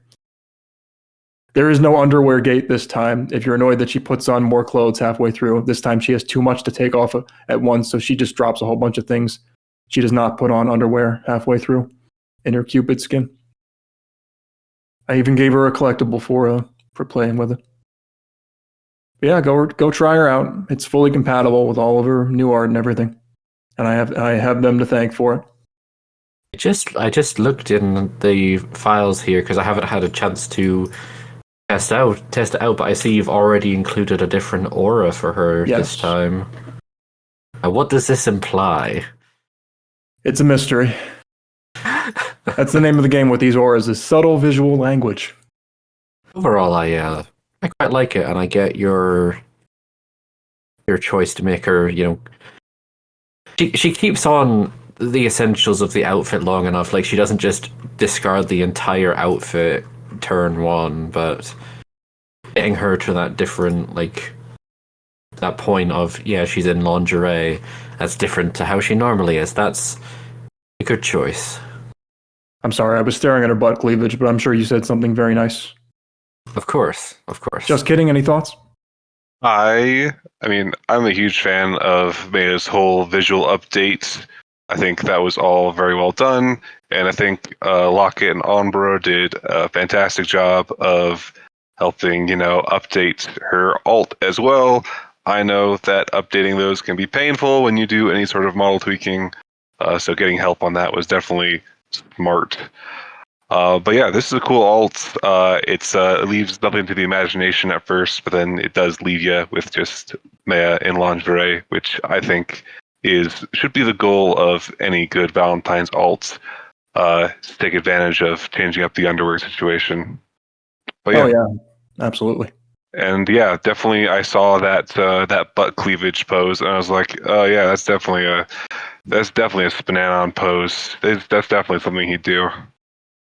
There is no underwear gate this time. If you're annoyed that she puts on more clothes halfway through, this time she has too much to take off at once, so she just drops a whole bunch of things. She does not put on underwear halfway through in her Cupid skin. I even gave her a collectible for playing with it. But yeah, go try her out. It's fully compatible with all of her new art and everything, and I have them to thank for it. I just looked in the files here because I haven't had a chance to test it out, but I see you've already included a different aura for her this time. What does this imply? It's a mystery. That's the name of the game with these auras, is subtle visual language. Overall, I quite like it, and I get your choice to make her, she keeps on the essentials of the outfit long enough. Like, she doesn't just discard the entire outfit turn one, but getting her to that different, like, that point of, she's in lingerie, that's different to how she normally is. That's a good choice. I'm sorry, I was staring at her butt cleavage, but I'm sure you said something very nice. Of course. Just kidding, any thoughts? I mean, I'm a huge fan of Meia's whole visual update. I think that was all very well done, and I think Lockett and Onbro did a fantastic job of helping, update her alt as well. I know that updating those can be painful when you do any sort of model tweaking, so getting help on that was definitely smart. But yeah, this is a cool alt. It leaves nothing to the imagination at first, but then it does leave you with just Meia in lingerie, which I think should be the goal of any good Valentine's alt. To take advantage of changing up the underwear situation. But yeah. Oh yeah, absolutely. And yeah, definitely I saw that butt cleavage pose, and I was like, oh yeah, that's definitely a spnanon pose. That's definitely something he'd do.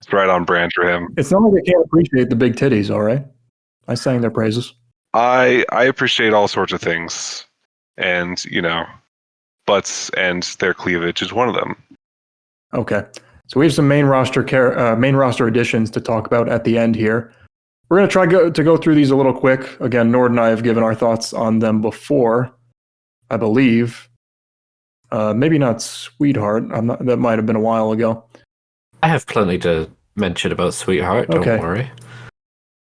It's right on brand for him. It's not like they can't appreciate the big titties, all right? I sang their praises. I appreciate all sorts of things, and butts and their cleavage is one of them. Okay, so we have some main roster additions to talk about at the end here. We're going to try to go through these a little quick. Again, Nord and I have given our thoughts on them before, I believe. Maybe not Sweetheart. That might have been a while ago. I have plenty to mention about Sweetheart. Don't worry.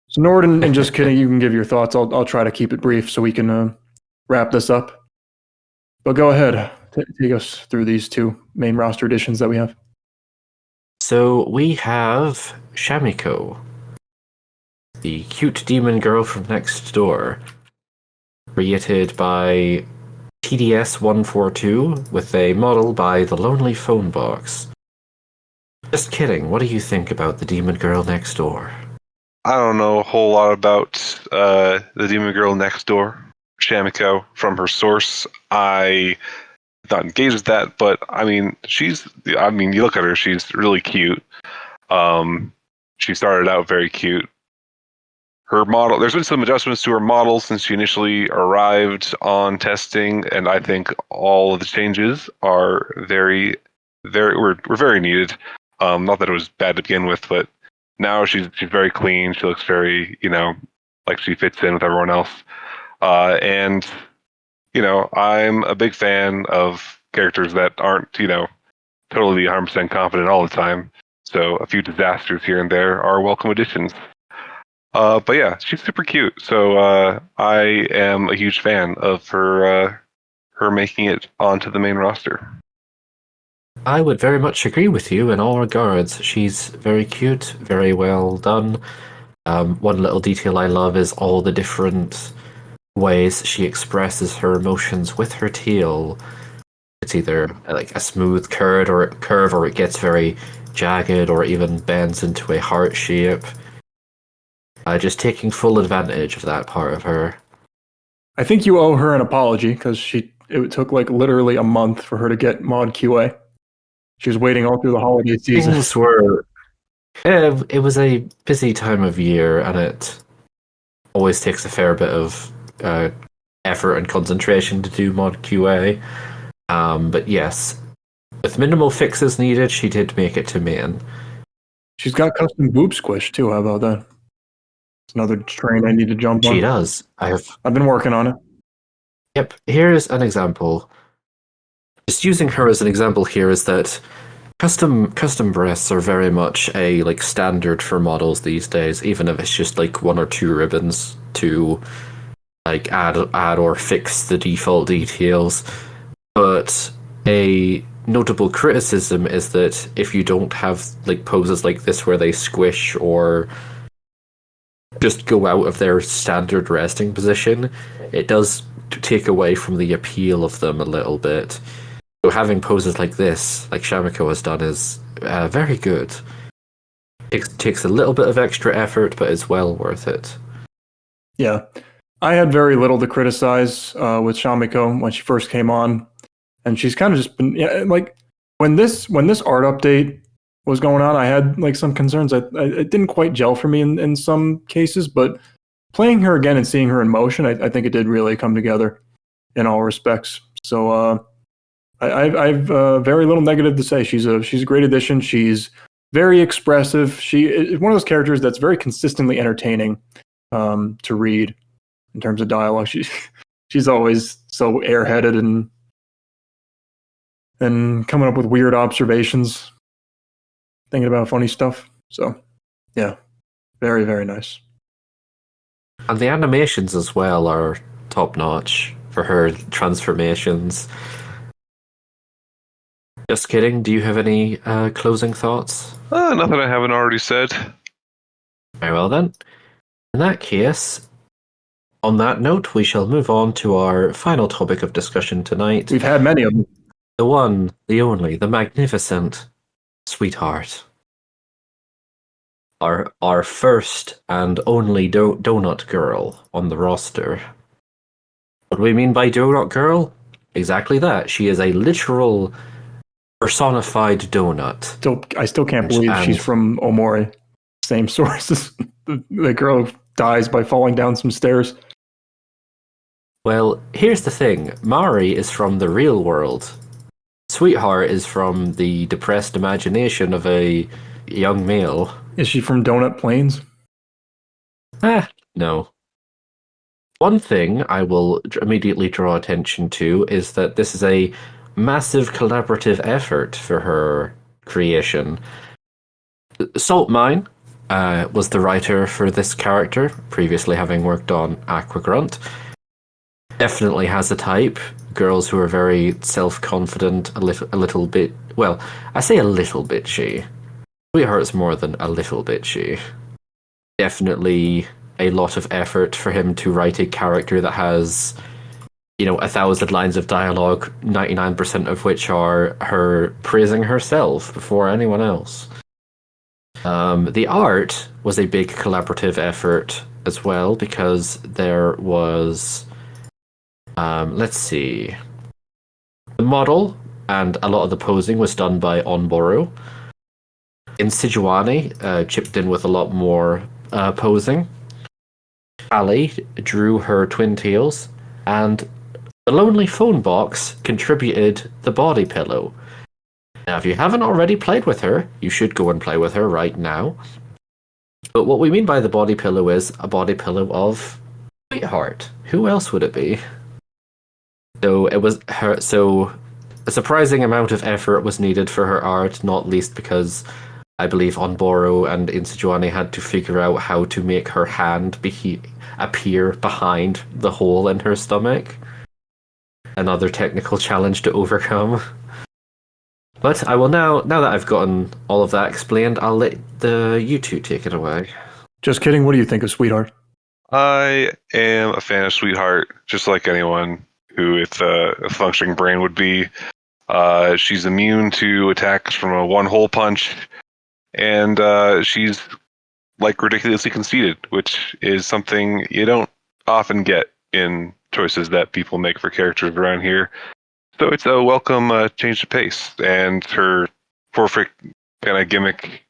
So Nord and Just Kidding, you can give your thoughts. I'll try to keep it brief so we can wrap this up. But go ahead. Take us through these two main roster additions that we have. So we have Shamiko, the cute demon girl from next door, created by TDS142 with a model by The Lonely Phone Box. Just kidding, what do you think about the demon girl next door? I don't know a whole lot about the demon girl next door, Shamiko, from her source. I not engaged with that, but I mean, you look at her, she's really cute. She started out very cute. Her model, there's been some adjustments to her model since she initially arrived on testing, and I think all of the changes are were very needed. Not that it was bad to begin with, but now she's very clean. She looks very, like she fits in with everyone else. And I'm a big fan of characters that aren't, totally 100% confident all the time. So a few disasters here and there are welcome additions. But yeah, she's super cute. So I am a huge fan of her making it onto the main roster. I would very much agree with you in all regards. She's very cute, very well done. One little detail I love is all the different ways she expresses her emotions with her tail. It's either like a smooth curve or it gets very jagged or even bends into a heart shape. Just taking full advantage of that part of her. I think you owe her an apology because it took like literally a month for her to get mod QA. She was waiting all through the holiday season. Things were... it was a busy time of year, and it always takes a fair bit of effort and concentration to do mod QA. But yes, with minimal fixes needed, she did make it to main. She's got custom boob squish too. How about that? It's another train I need to jump on. She does. I've been working on it. Yep. Here's an example. Just using her as an example here is that custom breasts are very much a standard for models these days, even if it's just like one or two ribbons to add or fix the default details. But a notable criticism is that if you don't have like poses like this where they squish or just go out of their standard resting position, it does take away from the appeal of them a little bit. So having poses like this, like Shamiko has done, is very good. It takes a little bit of extra effort, but it's well worth it. Yeah. I had very little to criticize with Shamiko when she first came on. And she's kind of just been, like, when this art update was going on, I had like some concerns. It didn't quite gel for me in some cases, but playing her again and seeing her in motion, I think it did really come together in all respects. So I've very little negative to say. She's a great addition. She's very expressive. She is one of those characters that's very consistently entertaining to read in terms of dialogue. She's always so airheaded and coming up with weird observations, thinking about funny stuff. So, yeah, very, very nice. And the animations as well are top notch for her transformations. Just kidding. Do you have any closing thoughts? Nothing I haven't already said. Very well then. In that case, on that note, we shall move on to our final topic of discussion tonight. We've had many of them. The one, the only, the magnificent Sweetheart. Our first and only donut girl on the roster. What do we mean by donut girl? Exactly that. She is a literal personified donut. I still can't believe she's from Omori. Same sources. The girl who dies by falling down some stairs. Well, here's the thing. Mari is from the real world. Sweetheart is from the depressed imagination of a young male. Is she from Donut Plains? No. One thing I will immediately draw attention to is that this is a massive collaborative effort for her creation. Salt Mine was the writer for this character, previously having worked on Aquagrunt. Definitely has a type. Girls who are very self-confident, a little bit... Well, I say a little bitchy. Sweetheart's more than a little bitchy. Definitely a lot of effort for him to write a character that has, 1,000 lines of dialogue, 99% of which are her praising herself before anyone else. The art was a big collaborative effort as well, because there was... let's see. The model and a lot of the posing was done by Onboru. Insijuani chipped in with a lot more posing. Ali drew her twin tails, and the Lonely Phone Box contributed the body pillow. Now, if you haven't already played with her, you should go and play with her right now. But what we mean by the body pillow is a body pillow of Sweetheart. Who else would it be? So it was her. So a surprising amount of effort was needed for her art, not least because I believe Onboru and Insijuani had to figure out how to make her hand appear behind the hole in her stomach. Another technical challenge to overcome. But I will now that I've gotten all of that explained, I'll let you two take it away. Just kidding. What do you think of Sweetheart? I am a fan of Sweetheart, just like anyone who, if a functioning brain would be. She's immune to attacks from a one-hole punch, and she's like ridiculously conceited, which is something you don't often get in choices that people make for characters around here. So it's a welcome change of pace, and her perfect kind of gimmick.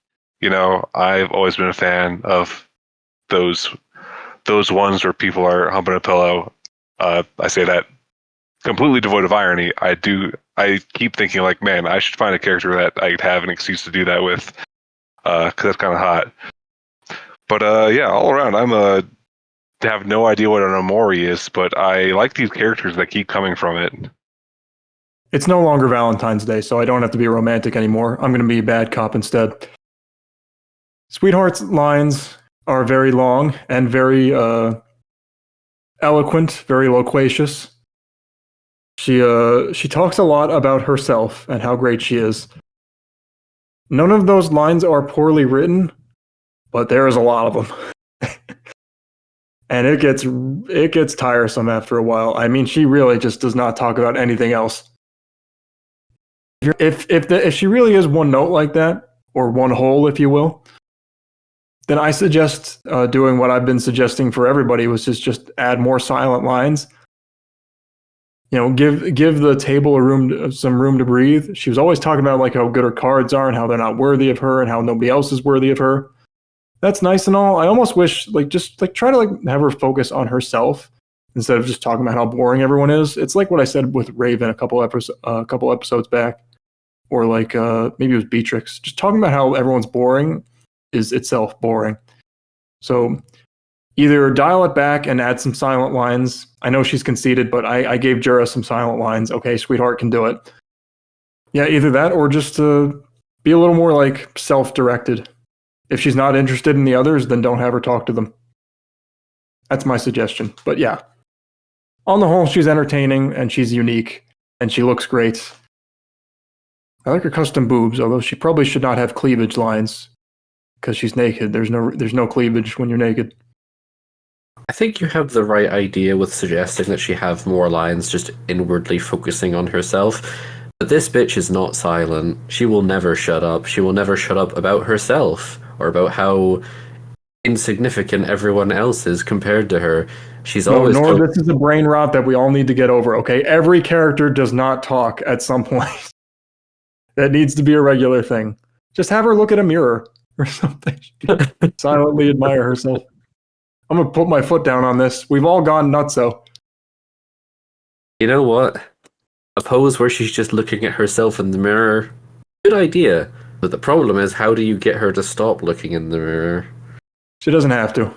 I've always been a fan of those ones where people are humping a pillow. I say that completely devoid of irony. I keep thinking like, man, I should find a character that I'd have an excuse to do that with, because that's kind of hot. But yeah, all around, have no idea what an Omori is, but I like these characters that keep coming from it. It's no longer Valentine's Day, so I don't have to be romantic anymore. I'm going to be a bad cop instead. Sweetheart's lines are very long and very eloquent, very loquacious. She talks a lot about herself and how great she is. None of those lines are poorly written, but there is a lot of them. And it gets tiresome after a while. I mean, she really just does not talk about anything else. If she really is one note like that, or one whole, if you will, then I suggest doing what I've been suggesting for everybody, was just add more silent lines. Give the table some room to breathe. She was always talking about like how good her cards are and how they're not worthy of her and how nobody else is worthy of her. That's nice and all. I almost wish try to have her focus on herself instead of just talking about how boring everyone is. It's like what I said with Raven a couple episodes back, or like maybe it was Beatrix. Just talking about how everyone's boring is itself boring. So either dial it back and add some silent lines. I know she's conceited, but I gave Jura some silent lines. Okay, sweetheart can do it. Yeah, either that or just to be a little more like self-directed. If she's not interested in the others, then don't have her talk to them. That's my suggestion. But yeah, on the whole, she's entertaining and she's unique and she looks great. I like her custom boobs, although she probably should not have cleavage lines because she's naked. There's no cleavage when you're naked. I think you have the right idea with suggesting that she have more lines just inwardly focusing on herself. But this bitch is not silent. She will never shut up. She will never shut up about herself or about how insignificant everyone else is compared to her. She's always... this is a brain rot that we all need to get over, okay? Every character does not talk at some point. That needs to be a regular thing. Just have her look at a mirror or something. Silently admire herself. I'm going to put my foot down on this. We've all gone nutso. You know what? A pose where she's just looking at herself in the mirror. Good idea. But the problem is, how do you get her to stop looking in the mirror? She doesn't have to.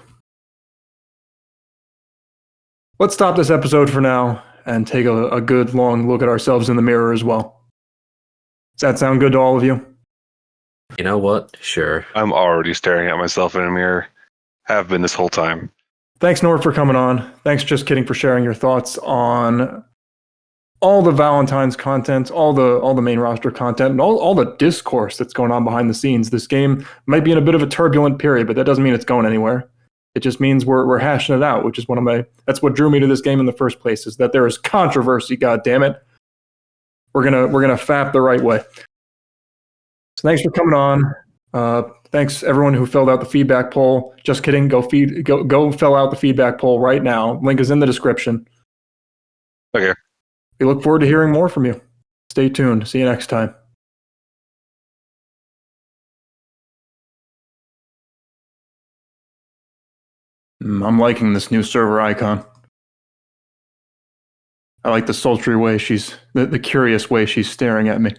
Let's stop this episode for now and take a good long look at ourselves in the mirror as well. Does that sound good to all of you? You know what? Sure. I'm already staring at myself in a mirror. Have been this whole time. Thanks, Nord, for coming on. Thanks, JustKidding, for sharing your thoughts on all the Valentine's content, all the main roster content, and all the discourse that's going on behind the scenes. This game might be in a bit of a turbulent period, but that doesn't mean it's going anywhere. It just means we're hashing it out, which is that's what drew me to this game in the first place, is that there is controversy, god damn it. We're gonna fap the right way. So thanks for coming on. Thanks everyone who filled out the feedback poll. JustKidding, go fill out the feedback poll right now. Link is in the description. Okay. We look forward to hearing more from you. Stay tuned. See you next time. I'm liking this new server icon. I like the sultry way the curious way she's staring at me.